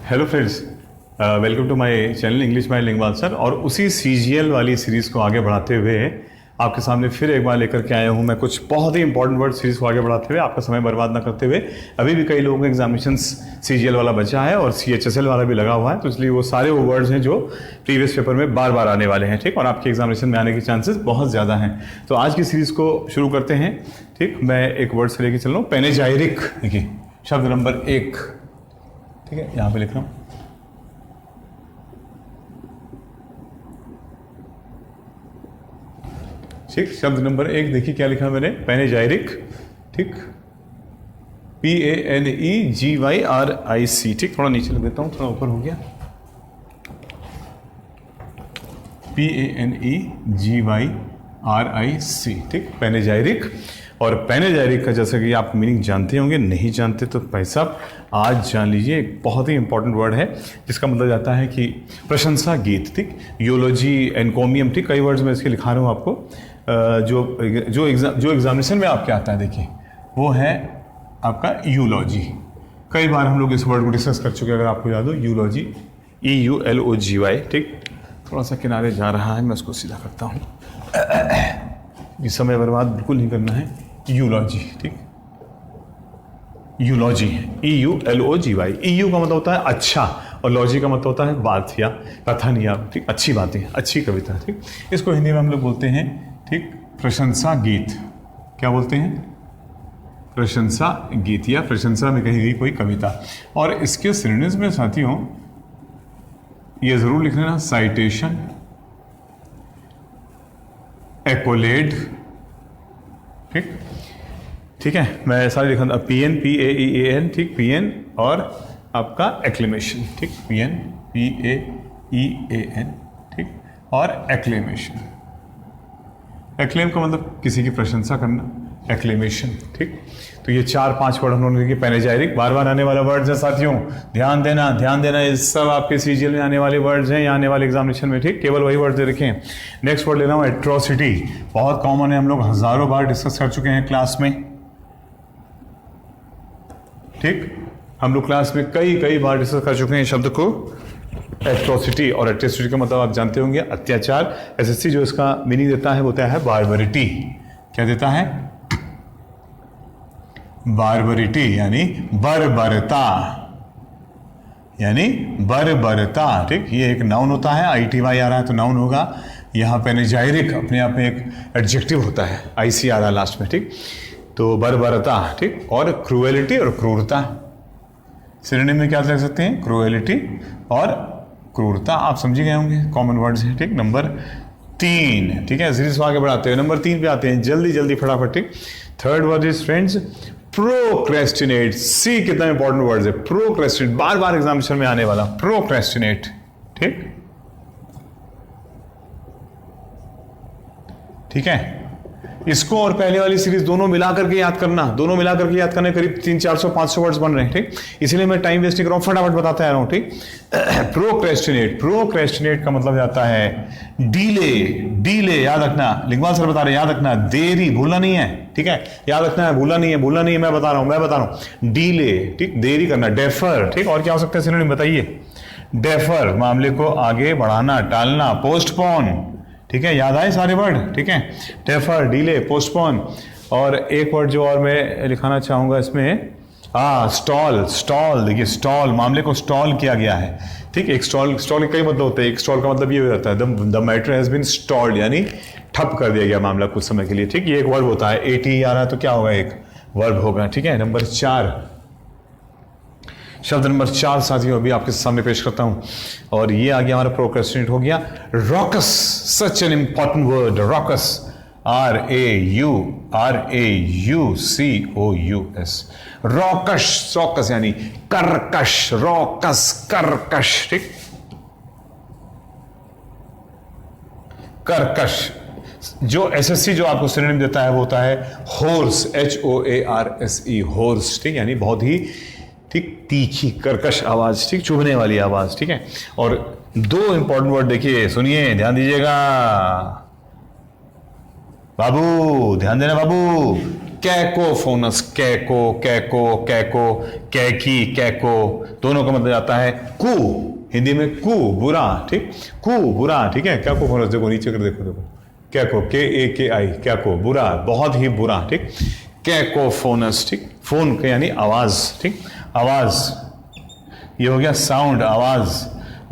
Hello friends, welcome to my channel English by Lingwal sir. और उसी CGL वाली series को आगे बढ़ाते हुए आपके सामने फिर एक बार लेकर के आया हूँ मैं कुछ बहुत ही इंपॉर्टेंट वर्ड सीरीज़ को आगे बढ़ाते हुए, आपका समय बर्बाद ना करते हुए। अभी भी कई लोगों का एग्जामिनेशन सीजीएल वाला बचा है और सीएचएसएल वाला भी लगा हुआ है, तो इसलिए वो सारे वो वर्ड्स हैं जो प्रीवियस पेपर में बार बार आने वाले हैं, ठीक, और आपके एग्जामिनेशन में आने के चांसेस बहुत ज़्यादा हैं। तो आज की सीरीज़ को शुरू करते हैं, ठीक। मैं एक वर्ड से लेके चल रहा हूँ, पैनेजाइरिक। देखिए शब्द नंबर 1, ठीक है, यहाँ पे लिख रहा हूँ। ठीक, शब्द नंबर 1 देखिए क्या लिखा मैंने, पैनेजाइरिक, ठीक, PANEGYRIC, ठीक। थोड़ा नीचे लिख देता हूँ, थोड़ा ऊपर हो गया, PANEGYRIC, ठीक, पैनेजाइरिक। और पैनेजाइरिक का जैसे कि आप मीनिंग जानते होंगे, नहीं जानते तो भाई साहब आज जान लीजिए। एक बहुत ही इंपॉर्टेंट वर्ड है जिसका मतलब जाता है कि प्रशंसा गीत, ठीक, यूलॉजी, एनकोमियम, ठीक, कई वर्ड्स में इसके लिखा रहा हूँ आपको। जो एग्जामिनेशन में आपके आता है, देखिए वो है आपका यूलॉजी। कई बार हम लोग इस वर्ड को डिस्कस कर चुके हैं, अगर आपको याद हो, यूलॉजी, EULOGY, ठीक। थोड़ा सा किनारे जा रहा है, मैं उसको सीधा करता हूँ, ये समय बर्बाद बिल्कुल नहीं करना है। यूलॉजी, ठीक, यूलॉजी है, EULOGY। EU का मतलब होता है अच्छा, और लॉजी का मतलब होता है बात या कथन या, ठीक, अच्छी बातें, अच्छी कविता, ठीक। इसको हिंदी में हम लोग बोलते हैं, ठीक, प्रशंसा गीत। क्या बोलते हैं? प्रशंसा गीत, या प्रशंसा में कही गई कोई कविता। और इसके सिनोनिम्स में साथियों ये जरूर लिख लेना, साइटेशन, एक्कोलेड, ठीक, ठीक है। मैं सारे लिखा था, PAEN, ठीक, PN, और आपका एक्लेमेशन, ठीक, PAEAN, ठीक, और एक्लेमेशन। एक्लेम का मतलब किसी की प्रशंसा करना, एक्लेमेशन, ठीक। तो ये 4-5 वर्ड हम लोगों ने, पैनेजाइरिक बार बार आने वाला वर्ड्स है साथियों, ध्यान देना, ध्यान देना। ये सब आपके सीजीएल में आने वाले वर्ड्स हैं या आने वाले एग्जामिनेशन में, ठीक, केवल वही वर्ड्स दे रखे हैं। नेक्स्ट वर्ड ले रहा हूँ, एट्रोसिटी। बहुत कॉमन है, हम लोग हजारों बार डिस्कस कर चुके हैं क्लास में, ठीक। हम लोग क्लास में कई बार डिस्कस कर चुके हैं शब्द को, एट्रोसिटी। और एट्रोसिटी का मतलब आप जानते होंगे, अत्याचार। एसएससी जो इसका मीनिंग देता है वो होता है बार्बरिटी। क्या देता है? बार्बरिटी, यानी बर्बरता, यानी बर्बरता, ठीक। ये एक नाउन होता है, ITY आ रहा है तो नाउन होगा। यहाँ पैनेजाइरिक अपने आप में एक एडजेक्टिव होता है, IC आ रहा है लास्ट में, ठीक। तो बर्बरता, ठीक, और क्रूएलिटी और क्रूरता। सिनोनिम में क्या लग सकते हैं? क्रूएलिटी और क्रूरता। आप समझ गए होंगे, कॉमन वर्ड्स हैं, ठीक। नंबर 3, ठीक है, सीरीज को आगे बढ़ाते हैं, नंबर 3 पे आते हैं, जल्दी जल्दी फटाफट, ठीक। Third word is friends procrastinate. See कितना इंपॉर्टेंट वर्ड है, प्रोक्रेस्टिनेट, बार बार एग्जामिनेशन में आने वाला, प्रोक्रेस्टिनेट, ठीक, ठीक है। इसको और पहले वाली सीरीज दोनों मिलाकर के याद करना, दोनों मिलाकर के याद करने करीब 300-400-500 वर्ड्स बन रहे हैं, ठीक। इसलिए मैं टाइम वेस्ट नहीं कर रहा हूं, फटाफट बताते आ रहा हूं, ठीक। प्रोक्रेस्टिनेट, प्रोक्रेस्टिनेट का मतलब जाता है डीले, डीले, याद रखना, लिंगवाल सर बता रहे हैं, याद रखना, देरी, भूलना नहीं है, ठीक है, याद रखना है, भूलना नहीं है, भूलना नहीं है, मैं बता रहा हूं, डीले, ठीक, देरी करना, डेफर, ठीक। और क्या हो सकता है सिनोनिम बताइए? डेफर, मामले को आगे बढ़ाना, टालना, पोस्टपोन, ठीक है, याद आए सारे वर्ड, ठीक है, डेफर, डीले, पोस्टपोन। और एक वर्ड जो और मैं लिखाना चाहूंगा इसमें, स्टॉल, स्टॉल। देखिए स्टॉल, मामले को स्टॉल किया गया है, ठीक। एक स्टॉल के कई मतलब होते हैं, एक स्टॉल का मतलब ये हो जाता है the matter has been stalled, यानी ठप कर दिया गया मामला कुछ समय के लिए, ठीक। ये एक वर्ब होता है, AT आ रहा है तो क्या होगा, एक वर्ब होगा, ठीक है। नंबर 4, शब्द नंबर 4 साथियों अभी आपके सामने पेश करता हूं, और ये आ गया हमारा प्रोक्रेस्टिनेट हो गया। Raucous, such an important word, raucous, RAUCOUS, raucous, raucous यानी कर्कश, रॉकस, कर्कश, ठीक, कर्कश। जो एसएससी जो आपको सिनोनिम देता है वो होता है होर्स, HOARSE, होर्स, ठीक, यानी बहुत ही, ठीक, तीखी, कर्कश आवाज, ठीक, चुभने वाली आवाज, ठीक है। और 2 इंपॉर्टेंट वर्ड देखिए, सुनिए, ध्यान दीजिएगा बाबू, ध्यान देना बाबू, कैकोफोनस, कैको कैको कैको, कैकी कैको, दोनों का मतलब जाता है कू, हिंदी में कू बुरा, ठीक, कू बुरा, ठीक है। कैकोफोनस देखो नीचे कर, देखो देखो, कैको KAKI, कैको बुरा, बहुत ही बुरा, ठीक, कैकोफोनस, ठीक, फोन का यानी आवाज, ठीक, आवाज, ये हो गया साउंड, आवाज,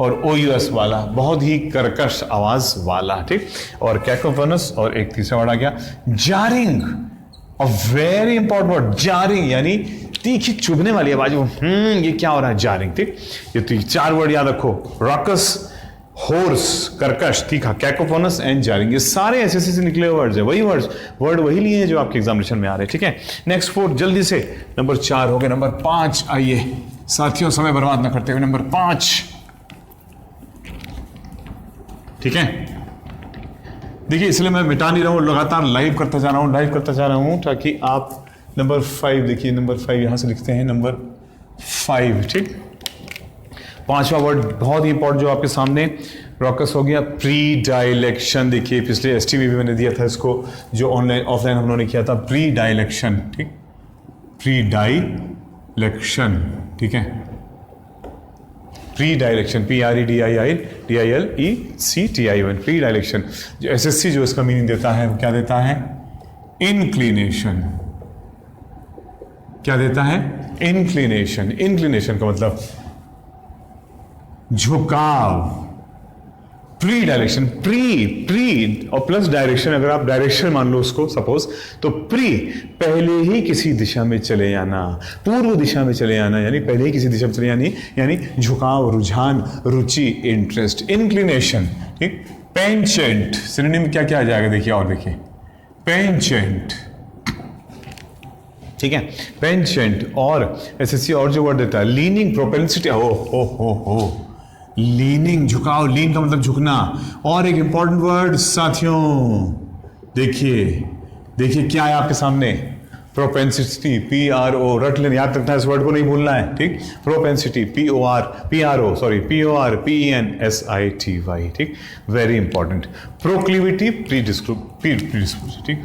और OUS वाला बहुत ही कर्कश आवाज वाला, ठीक, और कैकोफोनस। और एक तीसरा वर्ड आ गया जारिंग, अ वेरी इंपॉर्टेंट वर्ड, जारिंग यानी तीखी चुभने वाली आवाज, ये क्या हो रहा है, जारिंग, ठीक। ये तो 4 वर्ड याद रखो, रॉकस, होर्स, कर्कश, तीखा, कैकोफोनस एंड जारिंग, ये सारे एसएससी से निकले हुए वर्ड्स है, वही वर्ड वही लिए हैं जो आपके एग्जामिनेशन में आ रहे हैं, ठीक है। नेक्स्ट 4 जल्दी से, नंबर 4 हो गए, नंबर 5 आइए साथियों, समय बर्बाद ना करते हुए, नंबर 5, ठीक है। देखिए इसलिए मैं मिटा नहीं रहा हूं, लगातार लाइव करता जा रहा हूं ताकि आप नंबर 5 देखिए, नंबर 5 यहां से लिखते हैं, नंबर 5, ठीक। 5वां वर्ड बहुत ही इंपॉर्टेंट जो आपके सामने, रॉकस हो गया, प्री डायलेक्शन, देखिए पिछले ST में भी मैंने दिया था इसको, जो ऑनलाइन ऑफलाइन हम लोगों ने किया था, प्री डायलेक्शन, ठीक, प्री डायलेक्शन, ठीक है, प्री डायलेक्शन, PREDILECTION, प्री डायलेक्शन। जो SSC जो इसका मीनिंग देता है वो क्या देता है, इंक्लिनेशन, क्या देता है, इंक्लिनेशन, इंक्लिनेशन का मतलब झुकाव, प्री डायरेक्शन, प्री और प्लस डायरेक्शन, अगर आप डायरेक्शन मान लो उसको सपोज, तो प्री पहले ही किसी दिशा में चले जाना, पूर्व दिशा में चले जाना, यानी पहले ही किसी दिशा में चले जानी, यानी झुकाव, रुझान, रुचि, इंटरेस्ट, इंक्लिनेशन, ठीक। पेंचेंट सिनोनिम क्या क्या आ जाएगा, देखिए, और देखिए, पेंचेंट, ठीक है, पेंचेंट। और SSC और जो वर्ड देता है, लीनिंग, प्रोपेंसिटी, हो लीनिंग, झुकाव, लीन का मतलब झुकना। और एक इंपॉर्टेंट वर्ड साथियों, देखिए क्या है आपके सामने, प्रोपेंसिटी, PRO, रट लेना, याद रखना, इस वर्ड को नहीं भूलना है, ठीक। प्रोपेंसिटी, PENSITY, ठीक, वेरी इंपॉर्टेंट। प्रोक्लिविटी, प्रीडिस्पोजिशन, ठीक।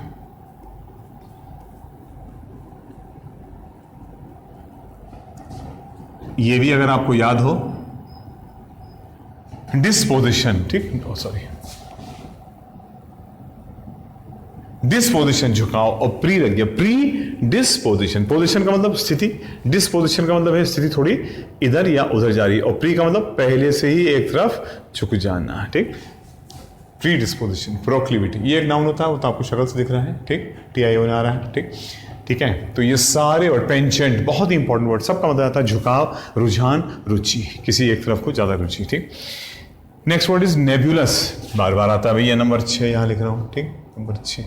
ये भी अगर आपको याद हो, डिस्पोजिशन, ठीक, सॉरी, डिस्पोजिशन झुकाव, और प्री लग गया, प्री डिस्पोजिशन, पोजिशन का मतलब स्थिति, डिस्पोजिशन का मतलब है स्थिति थोड़ी इधर या उधर जा रही है, और प्री का मतलब पहले से ही एक तरफ झुक जाना, ठीक। प्री डिस्पोजिशन, प्रोक्लिविटी, ये एक नाउन होता है, वो तो आपको शक्ल से दिख रहा है, ठीक, TION आ रहा है, ठीक है। तो ये सारे वर्ड, पेंचेंट बहुत ही इंपॉर्टेंट वर्ड, सबका मतलब आता है झुकाव, रुझान, रुचि, किसी एक तरफ को ज्यादा रुचि, ठीक। नेक्स्ट वर्ड इज नेबुलस, बार बार आता है भैया, नंबर 6 यहां लिख रहा हूं, ठीक, नंबर 6,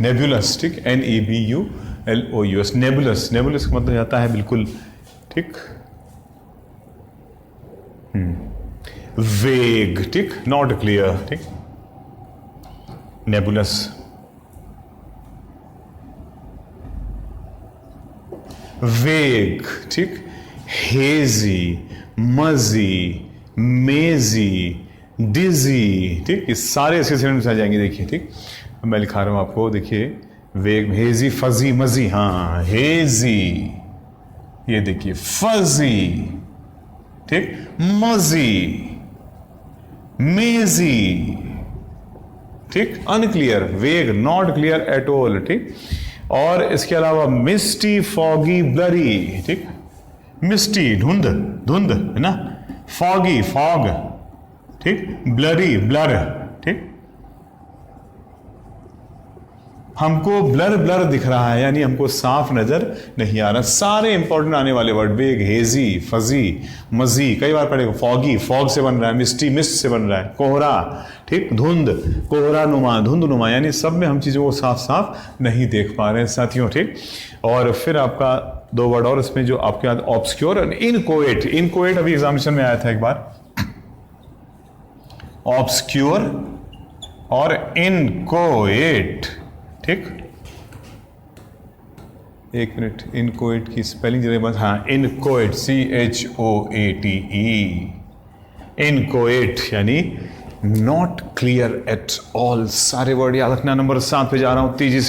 नेबुलस, ठीक, NEBULOUS, नेबुलस, नेबुलस का मतलब जाता है बिल्कुल, ठीक, वेग, ठीक, नॉट क्लियर, ठीक, नेबुलस। वेग, ठीक, हेजी, मजी, मेजी, डिजी, ठीक, ये सारे ऐसे सिनोनिम्स आ जाएंगे, देखिए, ठीक। मैं लिखा रहा हूं आपको, देखिए, वेग, हेजी, फजी, मजी, हाँ, हेजी, ये देखिए, फजी, ठीक, मजी, मेजी, ठीक, अनक्लियर, वेग, नॉट क्लियर एट ऑल, ठीक। और इसके अलावा मिस्टी, फॉगी, ब्लरी, ठीक, मिस्टी धुंध, धुंध है ना, फॉगी, फॉग, ठीक, ब्लरी, ब्लर, ठीक, हमको ब्लर ब्लर दिख रहा है, यानी हमको साफ नजर नहीं आ रहा। सारे इंपॉर्टेंट आने वाले वर्ड, वेग, हेजी, फजी, मजी, कई बार पढ़ेगा, फॉगी, फॉग से बन रहा है, मिस्टी, मिस्ट से बन रहा है, कोहरा, ठीक, धुंध, कोहरा नुमा, धुंध नुमा, यानी सब में हम चीजों को साफ साफ नहीं देख पा रहे हैं साथियों, ठीक। और फिर आपका 2 वर्ड और इसमें जो आपके याद, ऑब्सक्योर और इनकोएट, इनकोएट अभी एग्जामिनेशन में आया था एक बार, ऑब्सक्योर और इनकोएट, ठीक। एक मिनट, इनकोएट की स्पेलिंग जरा बस, हाँ, इनकोएट, CHOATE, इनकोएट यानी नॉट क्लियर एट ऑल। सारे वर्ड याद रखना। नंबर 7 पे जा रहा हूं तेजी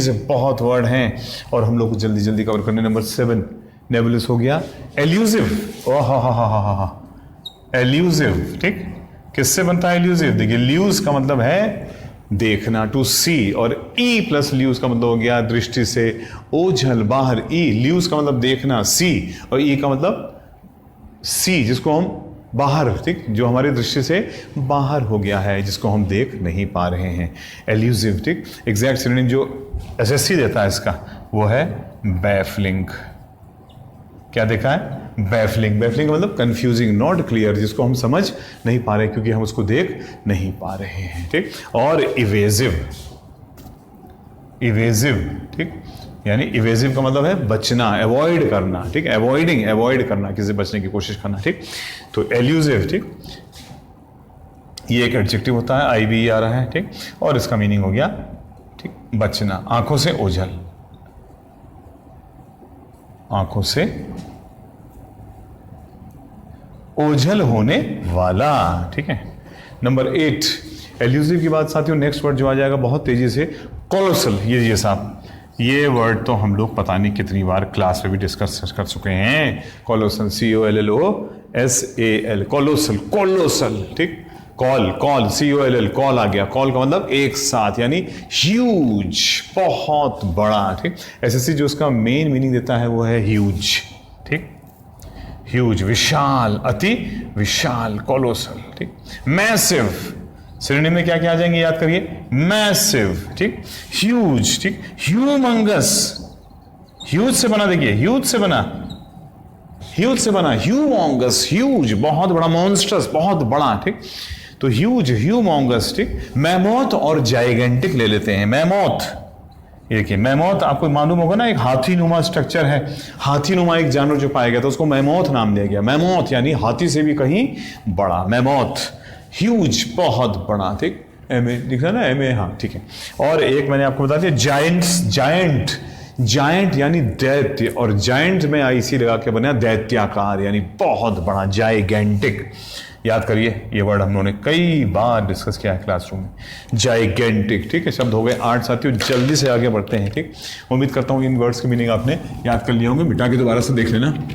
से बहुत वर्ड हैं और हम लोग को जल्दी जल्दी कवर करने। नंबर 7 नेबुलस हो गया। एल्यूसिव, ओह हा, एल्यूसिव, ठीक, किससे बनता है एल्यूसिव? देखिए ल्यूज का मतलब है देखना, टू सी, और ई प्लस ल्यूज का मतलब हो गया दृष्टि से, ओझल बाहर, ई ल्यूज का मतलब देखना सी, और ई का मतलब सी जिसको हम बाहर, ठीक, जो हमारी दृष्टि से बाहर हो गया है, जिसको हम देख नहीं पा रहे हैं, एल्यूसिव, ठीक। एग्जैक्ट सिनोनिम जो एसएससी देता है इसका वो है बैफलिंग। क्या देखा है? बैफलिंग। बैफलिंग का मतलब कंफ्यूजिंग, नॉट क्लियर, जिसको हम समझ नहीं पा रहे क्योंकि हम उसको देख नहीं पा रहे हैं, ठीक। और इवेजिव, ठीक, यानी इवेजिव का मतलब है बचना, अवॉइड करना, ठीक, अवॉइड करना, किसी बचने की कोशिश करना, ठीक। तो एल्यूसिव, ठीक, ये एक एडजेक्टिव होता है, आईवी आ रहा है, ठीक, और इसका मीनिंग हो गया, ठीक, बचना, आंखों से ओझल, आंखों से ओझल होने वाला, ठीक है। नंबर 8 एल्यूसिव की बात साथियों, नेक्स्ट वर्ड जो आ जाएगा बहुत तेजी से, कोलोसल। ये साहब, ये वर्ड तो हम लोग पता नहीं कितनी बार क्लास में भी डिस्कस कर चुके हैं। कोलोसल, COLLOSAL, कोलोसल, ठीक। कॉल, COLL, कॉल आ गया। कॉल का मतलब एक साथ, यानी ह्यूज, बहुत बड़ा, ठीक। एसएससी जो उसका मेन मीनिंग देता है वो है ह्यूज, ठीक, ह्यूज, विशाल, अति विशाल, कोलोसल, ठीक। मैसिव, सिनोनिम में क्या क्या आ जाएंगे याद करिए, मैसिव, ठीक, ह्यूज, ठीक, ह्यूमंगस, ह्यूज से बना, देखिए ह्यूज से बना, ह्यूमंगस, ह्यूज, बहुत बड़ा, मॉन्स्टर्स, बहुत बड़ा, ठीक। तो ह्यूज, ह्यूमंगस, ठीक। मैमोथ और जाइगेंटिक ले लेते हैं। मैमोथ, देखिए मैमोथ आपको मालूम होगा ना, एक हाथी नुमा स्ट्रक्चर है, हाथी नुमा एक जानवर जो पाया गया था उसको मैमोथ नाम दिया गया। मैमोथ यानी हाथी से भी कहीं बड़ा, मैमोथ। ह्यूज, बहुत बड़ा, ठीक, एमए दिख रहा है ना, एमए, हाँ ठीक है। और एक मैंने आपको बता दिया जायंट यानी दैत्य, और जायंट में आईसी लगा के बना दैत्याकार, यानी बहुत बड़ा, जाइगेंटिक। याद करिए, ये वर्ड हम लोगों ने कई बार डिस्कस किया है क्लासरूम में, जाइगेंटिक, ठीक है। शब्द हो गए 8 साथियों, जल्दी से आगे बढ़ते हैं, ठीक। उम्मीद करता हूं इन वर्ड्स की मीनिंग आपने याद कर लिए होंगे, मिटा के दोबारा से देख लेना।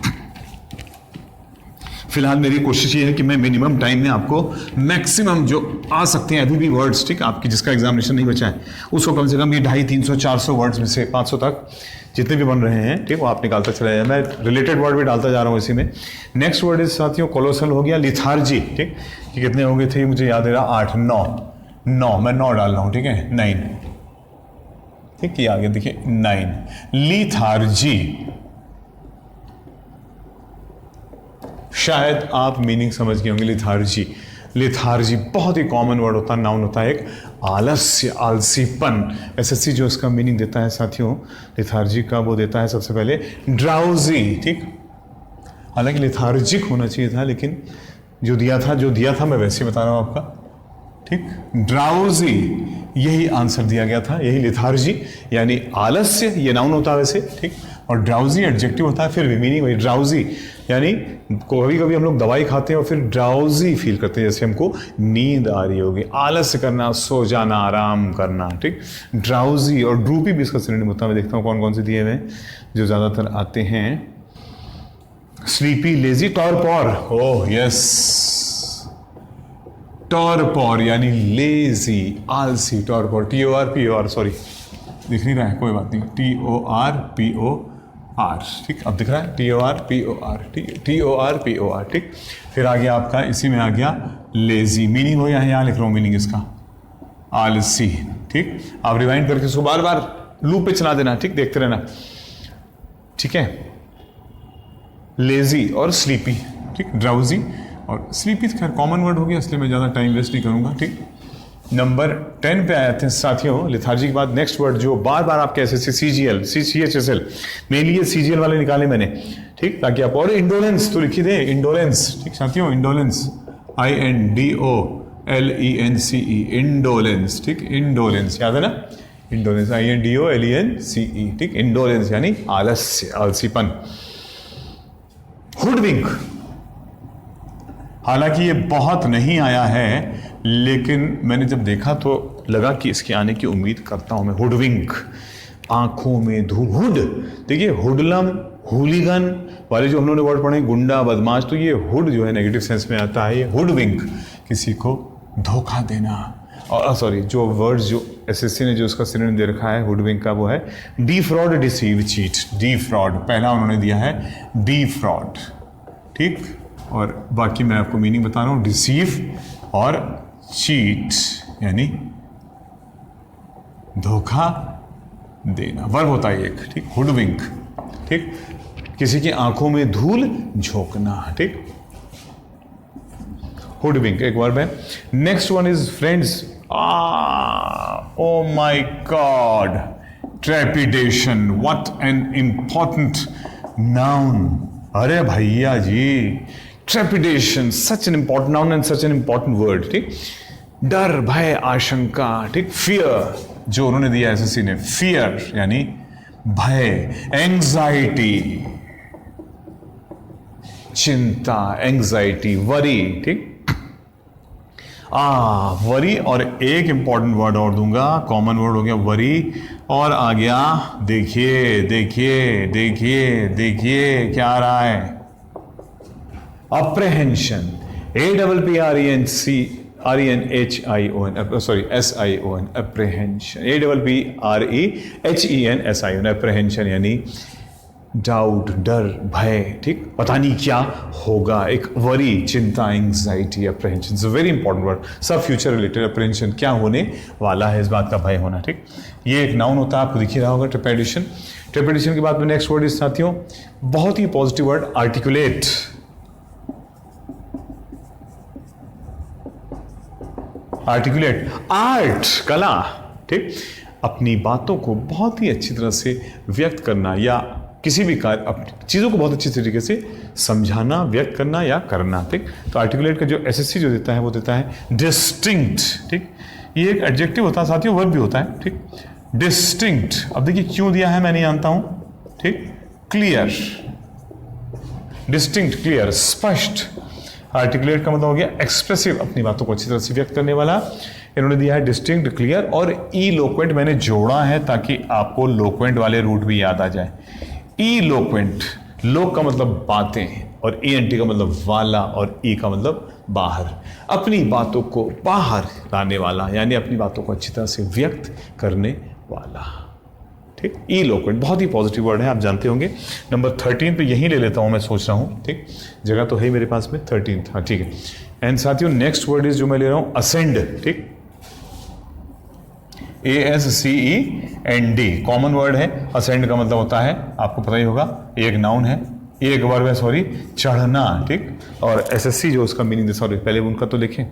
फिलहाल मेरी कोशिश ये है कि मैं मिनिमम टाइम में आपको मैक्सिमम जो आ सकते हैं अभी भी वर्ड्स, ठीक, आपकी जिसका एग्जामिनेशन नहीं बचा है उसको कम से कम ये 250, 300, 400 वर्ड्स में से 500 तक जितने भी बन रहे हैं, ठीक, वो आप निकालता चला जाए। मैं रिलेटेड वर्ड भी डालता जा रहा हूँ इसी में। नेक्स्ट वर्ड इस साथियों कोलोसल हो गया, लिथार्जी, ठीक। ये कितने हो गए थे मुझे याद है 8, 9, मैं 9 डाल रहा हूँ, ठीक है, 9, ठीक, ये आगे देखिए 9, लिथार्जी। शायद आप मीनिंग समझ गए होंगे, लिथार्जी बहुत ही कॉमन वर्ड होता है, नाउन होता है एक, आलस्य, आलसीपन। एसएससी जो इसका मीनिंग देता है साथियों लिथार्जी का, वो देता है सबसे पहले ड्राउजी, ठीक। हालांकि लिथार्जिक होना चाहिए था, लेकिन जो दिया था मैं वैसे ही बता रहा हूं आपका, ठीक। ड्राउजी यही आंसर दिया गया था, यही लिथार्जी यानी आलस्य, ये नाउन होता है वैसे, ठीक, और ड्राउजी एडजेक्टिव होता है, फिर भी मीनिंग वही, ड्राउजी यानी कभी कभी हम लोग दवाई खाते हैं और फिर ड्राउजी फील करते हैं, जैसे हमको नींद आ रही होगी, आलस्य करना, सो जाना, आराम करना, ठीक। ड्राउजी और ड्रूपी भी इसका सिनोनिम होता है। मैं देखता हूँ कौन कौन से दिए हुए जो ज्यादातर आते हैं, स्लीपी, लेजी, टॉरपॉर, ओह यस, टॉरपॉर यानी लेजी, आलसी, टॉरपॉर, TORPOR, सॉरी दिख नहीं रहा है, कोई बात नहीं, TORPOR, ठीक, अब दिख रहा है, TORPOR, ठीक। फिर आ गया आपका, इसी में आ गया लेजी, मीनिंग हो यहाँ लिख रहा हूँ मीनिंग इसका, आलसी, ठीक। आप रिवाइंड करके इसको बार बार लूप पे चला देना, ठीक, देखते रहना, ठीक है। लेजी और स्लीपी, ठीक, ड्राउजी और स्लीपी खैर कॉमन वर्ड हो गया, इसलिए मैं ज़्यादा टाइम वेस्ट नहीं करूंगा, ठीक। नंबर 10 पे आए थे साथियों लिथार्जी के बाद नेक्स्ट वर्ड जो बार बार आपके ऐसे CGL, CHSL, मेनली ये CGL वाले निकाले मैंने, ठीक, ताकि आप, और इंडोलेंस तो लिखी दे, इंडोलेंस, ठीक साथियों, इंडोलेंस, INDOLENCE, इंडोलेंस, ठीक, इंडोलेंस याद है ना, इंडोलेंस, INDOLENCE, ठीक, इंडोलेंस यानी आलस्य, आलसीपन। हुडविंक, हालांकि ये बहुत नहीं आया है, लेकिन मैंने जब देखा तो लगा कि इसके आने की उम्मीद करता हूं मैं। हुडविंक, आंखों में धूल, हुड, देखिए हुडलम, हुलीगन वाले जो हम लोगों ने वर्ड पढ़े, गुंडा, बदमाश, तो ये हुड जो है नेगेटिव सेंस में आता है। ये हुडविंक, किसी को धोखा देना। और सॉरी, जो वर्ड्स जो एसएससी ने जो उसका सिनोनिम दे रखा है हुडविंक का, वो है डिफ्रॉड, डिसीव, चीट। डिफ्रॉड पहला उन्होंने दिया है, डिफ्रॉड, ठीक। और बाकी मैं आपको मीनिंग बता रहा हूं, डिसीव और चीट यानी धोखा देना, वर्ब होता है एक, ठीक। हुडविंक, ठीक, किसी की आंखों में धूल झोंकना, ठीक। हुडविंक एक वर्ब है। Next one is friends, oh my God, trepidation, what an important noun. अरे भैया जी, trepidation, such an important noun and such an important word, ठीक। डर, भय, आशंका, ठीक। फियर जो उन्होंने दिया एसएससी ने, फियर यानी भय, एंजाइटी, चिंता, एंजाइटी, वरी, ठीक। वरी, और एक इंपॉर्टेंट वर्ड और दूंगा, कॉमन वर्ड हो गया वरी, और आ गया, देखिए देखिए देखिए देखिए क्या आ रहा है, अप्रहेंशन, APPRENCHION, सॉरी SION, अप्रहेंशन, APPREHENSION, अप्रहेंशन यानी डाउट, डर, भय, ठीक, पता नहीं क्या होगा, एक वरी, चिंता, anxiety, apprehension, it's a very important word, सब फ्यूचर रिलेटेड, अप्रहेंशन क्या होने वाला है, इस बात का भय होना, ठीक। ये एक नाउन होता है, आपको दिख ही रहा होगा, ट्रेपेडिशन। ट्रेपेडिशन के बाद में नेक्स्ट वर्ड इस साथियों, बहुत ही positive word, articulate. Articulate, art, कला, ठीक, अपनी बातों को बहुत ही अच्छी तरह से व्यक्त करना, या किसी भी कार्य, चीज़ों को बहुत अच्छी तरीके से समझाना, व्यक्त करना या करना, ठीक। तो आर्टिकुलेट का जो एसएससी जो देता है वो देता है डिस्टिंक्ट, ठीक। ये एक एडजेक्टिव होता है साथियों, वर्ब भी होता है, ठीक। डिस्टिंक्ट, अब देखिए क्यों दिया है मैं नहीं जानता हूं, ठीक। क्लियर, डिस्टिंक्ट, क्लियर, स्पष्ट। आर्टिकुलेट का मतलब हो गया एक्सप्रेसिव, अपनी बातों को अच्छी तरह से व्यक्त करने वाला। इन्होंने दिया है डिस्टिंक्ट, क्लियर, और इलोक्वेंट मैंने जोड़ा है ताकि आपको लोक्वेंट वाले रूट भी याद आ जाए। इलोक्वेंट, लोक का मतलब बातें, और ENT का मतलब वाला, और ई का मतलब बाहर, अपनी बातों को बाहर लाने वाला, यानी अपनी बातों को अच्छी तरह से व्यक्त करने वाला, ठीक। इलोक्वेंट बहुत ही पॉजिटिव वर्ड है, आप जानते होंगे। नंबर 13 पे यही ले लेता हूं, मैं सोच रहा हूं, ठीक, जगह तो है मेरे पास में, 13, हाँ ठीक है। एंड साथियों नेक्स्ट वर्ड इज जो मैं ले रहा हूं, असेंड, ठीक। ASCEND, कॉमन वर्ड है। असेंड का मतलब होता है, आपको पता ही होगा, एक नाउन है, एक वर्ब है, सॉरी, चढ़ना, ठीक। और एसएससी जो उसका मीनिंग, सॉरी पहले उनका तो लिखें,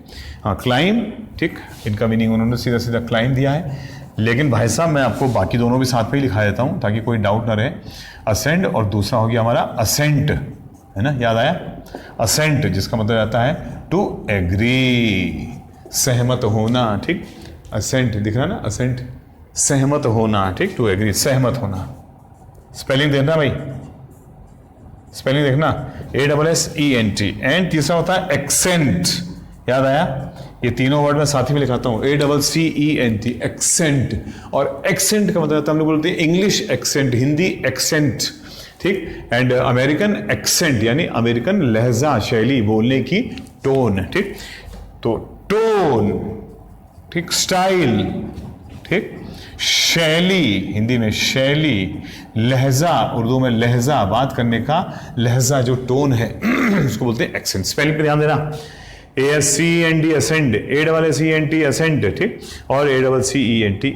हाँ, क्लाइम, ठीक, इनका मीनिंग उन्होंने सीधा सीधा क्लाइम दिया है, लेकिन भाई साहब मैं आपको बाकी दोनों भी साथ में ही लिखा देता हूं ताकि कोई डाउट ना रहे। असेंड, और दूसरा हो गया हमारा असेंट, है ना, याद आया, असेंट जिसका मतलब आता है टू एग्री, सहमत होना, ठीक। असेंट दिख रहा ना, असेंट सहमत होना, ठीक, टू एग्री, सहमत होना। स्पेलिंग देखना भाई, स्पेलिंग देखना, ASSENT। एंड तीसरा होता है एक्सेंट, याद आया, ये तीनों वर्ड मैं साथ ही में लिखाता हूं, ACCENT, एक्सेंट। और एक्सेंट का मतलब हम लोग बोलते हैं इंग्लिश एक्सेंट, हिंदी एक्सेंट, ठीक। एंड अमेरिकन एक्सेंट यानी अमेरिकन लहजा, शैली, बोलने की टोन, ठीक। तो टोन, ठीक, स्टाइल, ठीक, शैली, हिंदी में शैली, लहजा, उर्दू में लहजा, बात करने का लहजा, जो टोन है उसको बोलते हैं एक्सेंट। स्पेलिंग पे ध्यान देना, ASCEND, असेंड, ASSENT, असेंट, ठीक, और ACCENT,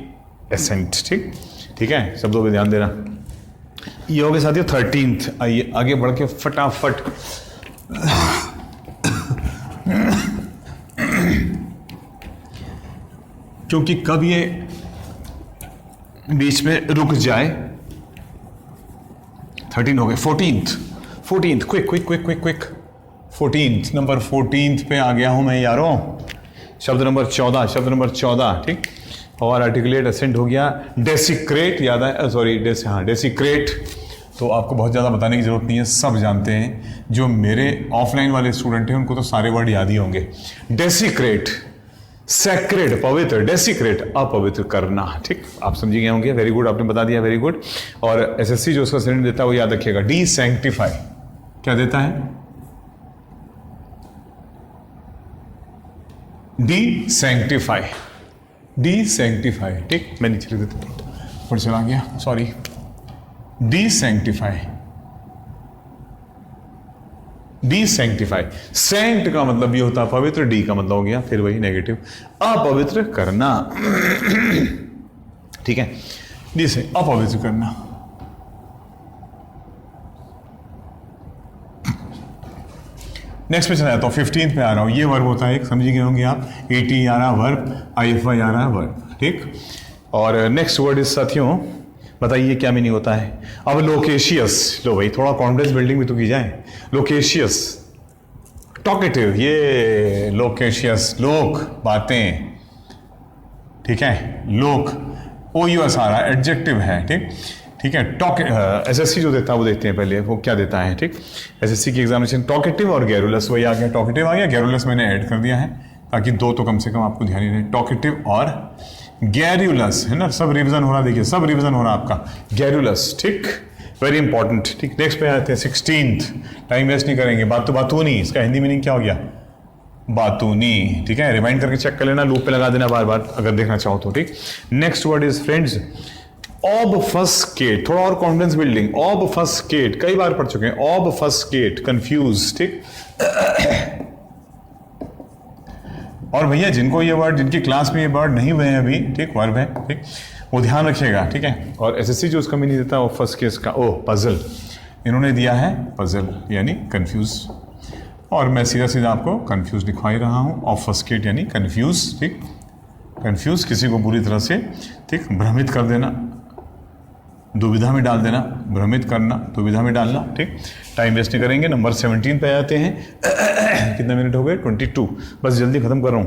असेंट, ठीक, ठीक है, शब्दों पे ध्यान देना। ये हो गए साथियों 13th। आइए आगे बढ़ के फटाफट क्योंकि कब ये बीच में रुक जाए। 13 हो गए, 14th, quick quick quick quick quick, 14th, number 14th पे आ गया हूं मैं यारों। शब्द नंबर 14, ठीक। और आर्टिकुलेट असेंट हो गया। डेसिक्रेट, याद है, सॉरी, डेसिक्रेट तो आपको बहुत ज़्यादा बताने की ज़रूरत नहीं है, सब जानते हैं। जो मेरे ऑफलाइन वाले स्टूडेंट हैं उनको तो सारे वर्ड याद ही होंगे। डेसिक्रेट, सैक्रेड पवित्र, डेसिक्रेट अपवित्र करना। ठीक, आप समझी गए होंगे, वेरी गुड, आपने बता दिया, वेरी गुड। और एसएससी जो उसका सिलेंडर देता है वो याद रखिएगा, डी सैंक्टिफाई। क्या देता है? Desanctify, desanctify. ठीक, मैं नीचे लिख देता हूं, ऊपर चला गया, sorry. Desanctify, desanctify. Sanct का मतलब ये होता है पवित्र, डी का मतलब हो गया फिर वही नेगेटिव, अपवित्र करना। ठीक है, डी से अपवित्र करना। नेक्स्ट पे चला जाता हूं, 15 पे आ रहा हूं। ये वर्ब होता है एक, समझी गए होंगे आप, एटी आ रहा वर्ब, आईएफआई आ रहा वर्ब। ठीक, और नेक्स्ट वर्ड इस साथियों, बताइए क्या मीनिंग होता है? अब लोकेशियस, लो भाई थोड़ा कॉन्फिडेंस बिल्डिंग भी तो की जाए। लोकेशियस, टॉकेटिव, ये लोकेशियस, लोक, बातें। ठीक है, लोक, OUS आ रहा है, एडजेक्टिव है। ठीक, ठीक है। टॉक एसएससी जो देता है वो देखते हैं पहले, वो क्या देता है। ठीक, एसएससी की एग्जामिनेशन टॉकेटिव और गैरुलस, वही आ गया, टॉकेटिव आ गया, गैरुलस मैंने ऐड कर दिया है ताकि दो तो कम से कम आपको ध्यान ही रहे। टॉकेटिव और गैरुलस, है ना, सब रिवीजन हो रहा, देखिए सब रिवीजन हो रहा आपका, गैरुलस। ठीक, वेरी इंपॉर्टेंट। ठीक, नेक्स्ट पे आते हैं 16th, टाइम वेस्ट नहीं करेंगे। बातूनी, इसका हिंदी मीनिंग क्या हो गया? बातूनी। ठीक है, रिमाइंड करके चेक कर लेना, लूप पे लगा देना बार बार अगर देखना चाहो तो। ठीक, नेक्स्ट वर्ड इज फ्रेंड्स ऑबफस्केट, थोड़ा और कॉन्फिडेंस बिल्डिंग। ऑबफस्केट कई बार पढ़ चुके हैं, ऑबफस्केट, कंफ्यूज। ठीक, और भैया जिनको ये वर्ड, जिनकी क्लास में ये वर्ड नहीं हुए हैं अभी, ठीक, वर्ब है, ठीक, वो ध्यान रखिएगा। ठीक है, और एसएससी जो उसका मीनिंग देता है ऑबफस्केट का, ओ पजल, इन्होंने दिया है पजल यानी कंफ्यूज, और मैं सीधा सीधा आपको कंफ्यूज लिखवा ही रहा हूँ। ऑबफस्केट यानी कंफ्यूज। ठीक, कंफ्यूज, किसी को बुरी तरह से, ठीक, भ्रमित कर देना, दुविधा में डाल देना, भ्रमित करना, दुविधा में डालना। ठीक, टाइम वेस्ट नहीं करेंगे, नंबर 17 पे आते हैं। कितने मिनट हो गए? 22, बस जल्दी खत्म कर रहा हूँ।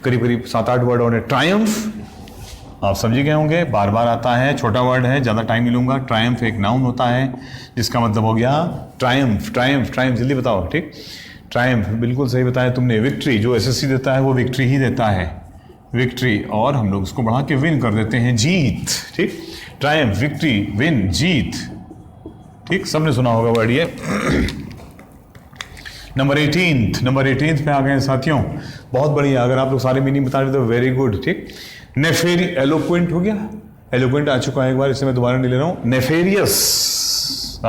करीब करीब 7-8 वर्ड और है। ट्रायम्फ, आप समझ गए होंगे, बार बार आता है, छोटा वर्ड है, ज़्यादा टाइम नहीं लूँगा। ट्रायम्फ एक नाउन होता है जिसका मतलब हो गया ट्रायम्फ। ट्रायम्फ, ट्रायम्फ, जल्दी बताओ। ठीक, ट्रायम्फ, बिल्कुल सही बताया तुमने। विक्ट्री, जो एसएससी देता है वो विक्ट्री ही देता है, विक्ट्री, और हम लोग उसको बढ़ा के विन कर देते हैं, जीत। ठीक, ट्रायम्फ, विक्ट्री, विन, जीत। ठीक, सबने सुना होगा वर्ड ये। नंबर 18 पे आ गए साथियों, बहुत बढ़िया। अगर आप लोग सारे मीनिंग बता रहे तो वेरी गुड। ठीक, नेफेरी, एलोक्वेंट हो गया, एलोक्वेंट आ चुका है एक बार, इसे मैं दोबारा नहीं ले रहा हूं। नेफेरियस,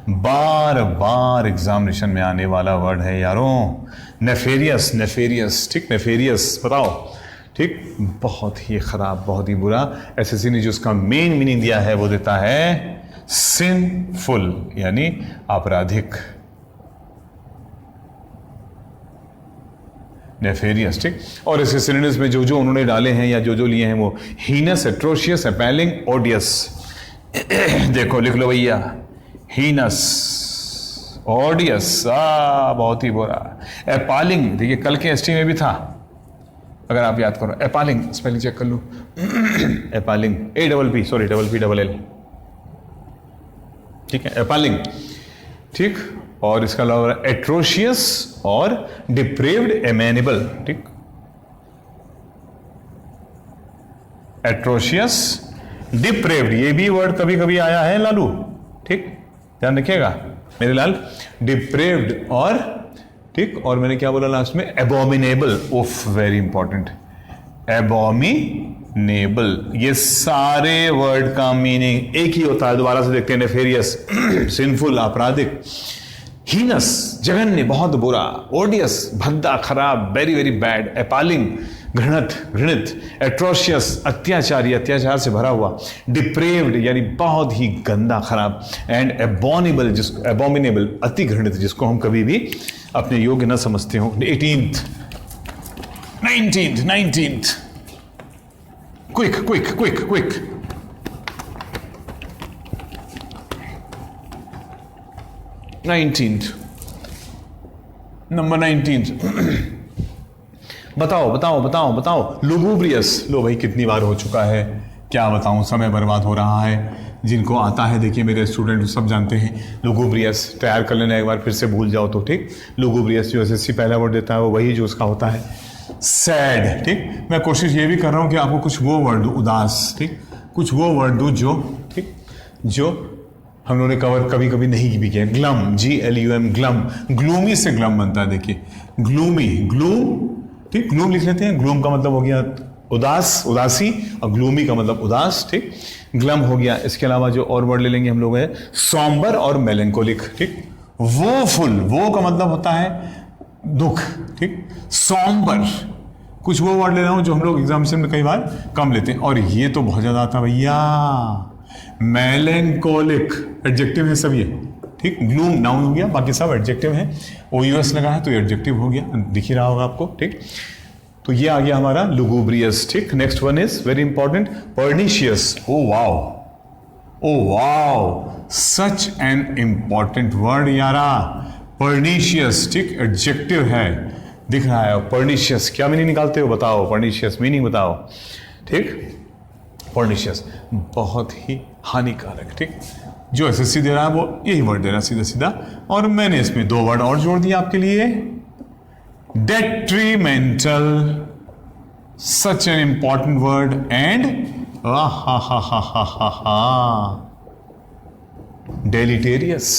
बार बार एग्जामिनेशन में आने वाला वर्ड है यारों, नेफेरियस, नेफेरियस। ठीक, नेफेरियस, बताओ। ठीक, बहुत ही खराब, बहुत ही बुरा। एसएससी ने जो उसका मेन मीनिंग दिया है वो देता है सिनफुल यानी आपराधिक, नेफेरियस। ठीक, और इसके सिनोनिम्स में जो जो उन्होंने डाले हैं या जो जो लिए हैं वो हीनस, एट्रोशियस, एपेलिंग, ओडियस। देखो लिख लो भैया, हीनस, ओडियस, बहुत ही बुरा। एपालिंग, देखिए कल के एसटी में भी था, अगर आप याद करो। एपालिंग, स्पेलिंग चेक कर लो। एपालिंग, APP, ठीक है, एपालिंग। ठीक, और इसका अलावा एट्रोशियस और डिप्रेव्ड, एमेनेबल। ठीक, एट्रोशियस, डिप्रेव्ड, ये भी वर्ड कभी कभी आया है लालू। ठीक, ध्यान रखिएगा मेरे लाल, डिप्रेव्ड और, ठीक, और मैंने क्या बोला लास्ट में? एबोमिनेबल। उफ, वेरी इंपॉर्टेंट, एबोमिनेबल। ये सारे वर्ड का मीनिंग एक ही होता है, दोबारा से देखते हैं। नेफेरियस, सिनफुल, आपराधिक। हीनस, जघन्य, बहुत बुरा। ओडियस, भद्दा, खराब, वेरी वेरी बैड। एपालिंग, घृणित। एट्रोशियस, अत्याचारी, अत्याचार से भरा हुआ। डिप्रेव्ड यानी बहुत ही गंदा, खराब। एंड एबोनिबल, एबोमिनेबल, अति घृणित, जिसको हम कभी भी अपने योग्य न समझते हो। 18th, 19th, quick. Number 19th। बताओ। लुगुब्रियस, लो भाई कितनी बार हो चुका है, क्या बताऊं, समय बर्बाद हो रहा है। जिनको आता है देखिए मेरे स्टूडेंट सब जानते हैं। लुगुब्रियस तैयार कर लेना एक बार, फिर से भूल जाओ तो ठीक। लुगुब्रियस जो एसएससी पहला वर्ड देता है वो वही जो उसका होता है सैड। ठीक, मैं कोशिश ये भी कर रहा हूँ कि आपको कुछ वो वर्ड दूँ, उदास, ठीक, कुछ वो वर्ड दूँ जो, ठीक, जो हम लोगों ने कवर कभी कभी नहीं भी किया। ग्लम, GLUM, ग्लम, ग्लूमी से ग्लम बनता है। देखिए ग्लूमी, ग्लूम, ठीक, ग्लूम लिख लेते हैं। ग्लूम का मतलब हो गया उदास, उदासी, और ग्लूमी का मतलब उदास, ठीक। ग्लम हो गया। इसके अलावा जो और वर्ड ले लेंगे हम लोग है सॉम्बर और मेलेंकोलिक, ठीक। वोफुल, वो का मतलब होता है दुख, ठीक। सॉम्बर, कुछ वो वर्ड ले रहा हूं जो हम लोग एग्जामिनेशन में कई बार कम लेते हैं, और ये तो बहुत ज्यादा आता भैया, मेलेंकोलिक, एडजेक्टिव है सब ये, ठीक। ग्लूम नाउन हो गया, बाकी सब एडजेक्टिव है। OUS लगा है तो ये एडजेक्टिव हो गया, दिख ही रहा होगा आपको, ठीक। तो ये आ गया हमारा लुगुब्रियस, ठीक। Next one is very important, pernicious. Oh wow, oh wow, such an important word यारा, पर्निशियस, ठीक, एडजेक्टिव है, दिख रहा है। पर्निशियस क्या मीनिंग निकालते हो बताओ, पर्निशियस मीनिंग बताओ, ठीक। पर्निशियस बहुत ही हानिकारक, ठीक। जो एसएससी दे रहा है वो यही वर्ड दे रहा है सीधा सीधा, और मैंने इसमें 2 वर्ड और जोड़ दिया आपके लिए, detrimental, such an important word, and deleterious।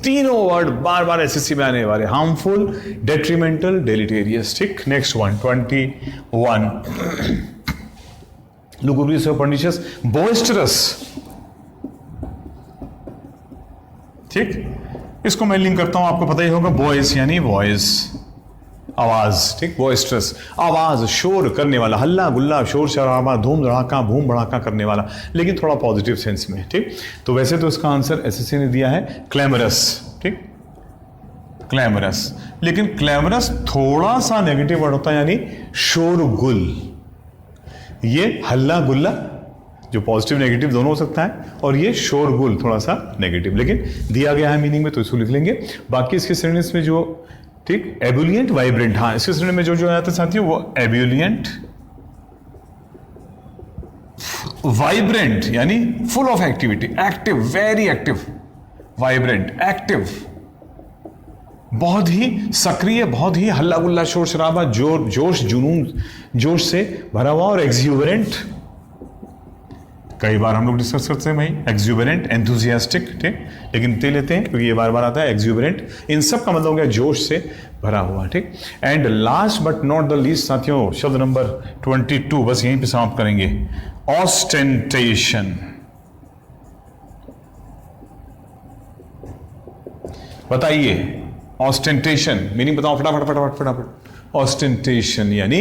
तीनों वर्ड बार बार एसएससी में आने वाले, हार्मफुल, डेट्रीमेंटल, डेलीटेरियस, ठीक। नेक्स्ट वन 21, लुगुब्रियस और पर्निशियस। बोइस्टरस, ठीक, इसको मैं लिंक करता हूं, आपको पता ही होगा, वॉइस यानी वॉइस, आवाज, ठीक। बोइस्टरस, आवाज, शोर करने वाला, हल्ला गुल्ला, शोर शराबा, धूम धड़ाका, भूम भड़ाका करने वाला, लेकिन थोड़ा पॉजिटिव सेंस में, ठीक। तो वैसे तो इसका आंसर एसएससी ने दिया है क्लैमरस, ठीक, क्लैमरस, लेकिन क्लैमरस थोड़ा सा नेगेटिव वर्ड होता है, यानी शोरगुल। ये हल्ला गुल्ला जो पॉजिटिव नेगेटिव दोनों हो सकता है, और ये शोरगुल थोड़ा सा नेगेटिव, लेकिन दिया गया है मीनिंग में तो इसको लिख लेंगे। बाकी इसके सिनोनिम्स में जो, ठीक, एबुलियंट, वाइब्रेंट, हाँ इसके सिनोनिम में जो जो आता है साथियों वो एबुलियंट, वाइब्रेंट यानी full of activity, active, very active, vibrant, active, बहुत ही सक्रिय, बहुत ही हल्ला गुल्ला, शोर शराबा, जोर, जोश, जुनून, जोश से भरा हुआ, और एक्सुबरेंट, कई बार हम लोग डिस्कस करते हैं भाई, एक्सुबरेंट, एंथुजियास्टिक, ठीक, लेकिन ते लेते हैं क्योंकि ये बार बार आता है एक्सुबरेंट। इन सब का मतलब हो गया जोश से भरा हुआ, ठीक। And last but not the least साथियों, शब्द नंबर 22, बस यहीं पे समाप्त करेंगे, ऑस्टेंटेशन। बताइए ऑस्टेंटेशन मीनिंग बताओ, फटाफट फटाफट फटाफट। ऑस्टेंटेशन यानी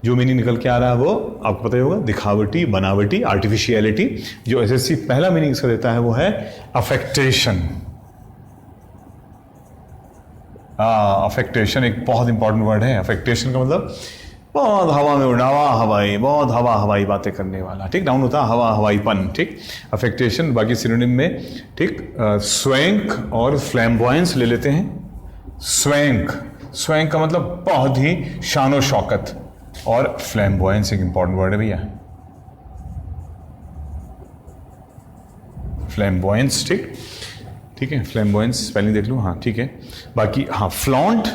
जो मीनिंग निकल के आ रहा है वो आपको पता ही होगा, दिखावटी, बनावटी, आर्टिफिशियलिटी। जो एसएससी पहला मीनिंग इसका देता है वो है अफेक्टेशन। अफेक्टेशन एक बहुत इंपॉर्टेंट वर्ड है। अफेक्टेशन का मतलब बहुत हवा में उड़ावा, हवाई, बहुत हवा हवाई बातें करने वाला, ठीक। नाउन होता है हवा हवाईपन, ठीक। अफेक्टेशन बाकी सिनोनिम में, ठीक, स्वैंक और फ्लैम्बॉयंस ले लेते हैं। स्वैंक, स्वैंक का मतलब बहुत ही शानो शौकत, और फ्लैम्बॉयंस एक इंपॉर्टेंट वर्ड है भैया, फ्लैम्बॉयंस, ठीक, ठीक है। फ्लैम्बॉयंस स्पेलिंग देख लो, हाँ ठीक है। बाकी हाँ फ्लॉन्ट,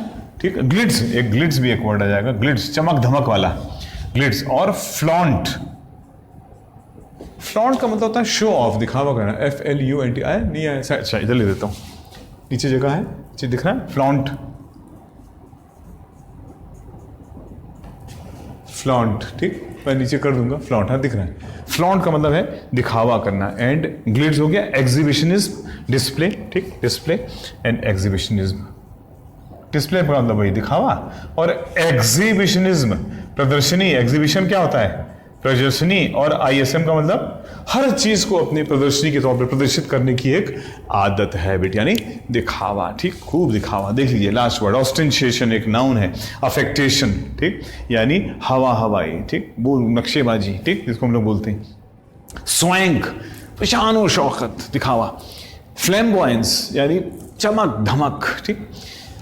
ठीक। ग्लिट्स, एक ग्लिट्स भी एक वर्ड आ जाएगा, ग्लिट्स चमक धमक वाला, ग्लिट्स। और फ्लॉन्ट, फ्लॉन्ट का मतलब होता है शो ऑफ, दिखावा करना, FLUNT। आया नहीं आया, अच्छा इधर ले देता हूं, नीचे जगह है, नीचे दिख रहा है, फ्लॉन्ट, फ्लॉन्ट, ठीक, मैं नीचे कर दूंगा, फ्लॉन्ट, हाँ दिख रहा है। फ्लॉन्ट का मतलब है दिखावा करना, एंड ग्लिट्स हो गया एग्जीबिशनिज्म, डिस्प्ले, ठीक, डिस्प्ले एंड एग्जीबिशनिज्म। डिस्प्ले का मतलब वही दिखावा, और एग्जीबिशनिज्म प्रदर्शनी, एग्जीबिशन क्या होता है, प्रदर्शनी, और ISM का मतलब हर चीज को अपनी प्रदर्शनी के तौर पर प्रदर्शित करने की एक आदत है बेट, यानी दिखावा, ठीक, खूब दिखावा। देख लीजिए लास्ट वर्ड, ऑस्टेंटेशन एक नाउन है, अफेक्टेशन, ठीक, यानी हवा हवाई, ठीक, वो नक्शेबाजी, ठीक, जिसको हम लोग बोलते हैं। स्वैंक, शानो शौकत, दिखावा। फ्लैम्बॉयंस यानी चमक धमक, ठीक।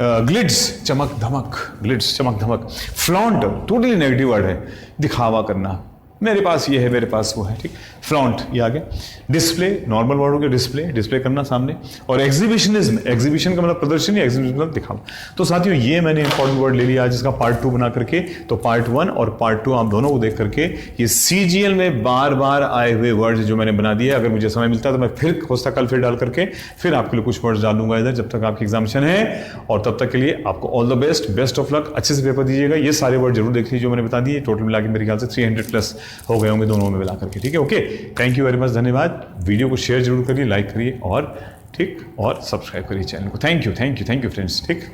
ग्लिट्स चमक धमक, ग्लिट्स चमक धमक। फ्लॉन्ट टोटली नेगेटिव वर्ड है, दिखावा करना, मेरे पास ये है, मेरे पास वो है, ठीक। फ्रंट ये आ गया। डिस्प्ले, नॉर्मल वर्ड हो गया डिस्प्ले करना सामने। और एग्जीबिशनिज्म, एग्जीबिशन का मतलब प्रदर्शनी, एग्जीबिशन मतलब दिखावा। तो साथियों ये मैंने इंपॉर्टेंट वर्ड ले लिया आज इसका पार्ट 2 बना करके। तो पार्ट 1 और पार्ट 2 आप दोनों को देख करके ये सीजीएल में बार बार आए हुए वर्ड जो मैंने बना दिए, अगर मुझे समय मिलता है तो मैं फिर होता कल फिर डाल करके फिर आपके लिए कुछ वर्ड्स डाल दूंगा इधर, जब तक आपकी एग्जामिनेशन है। और तब तक के लिए आपको all the best, best of luck, अच्छे से पेपर दीजिएगा। ये सारे वर्ड जरूर देखिए जो मैंने बता दिए, टोटल मिला के मेरे ख्याल से 300 प्लस हो गए होंगे दोनों में मिला करके, ठीक है। Okay, thank you very much, धन्यवाद। वीडियो को शेयर जरूर करिए, लाइक करिए और ठीक, और सब्सक्राइब करिए चैनल को। थैंक यू फ्रेंड्स, ठीक।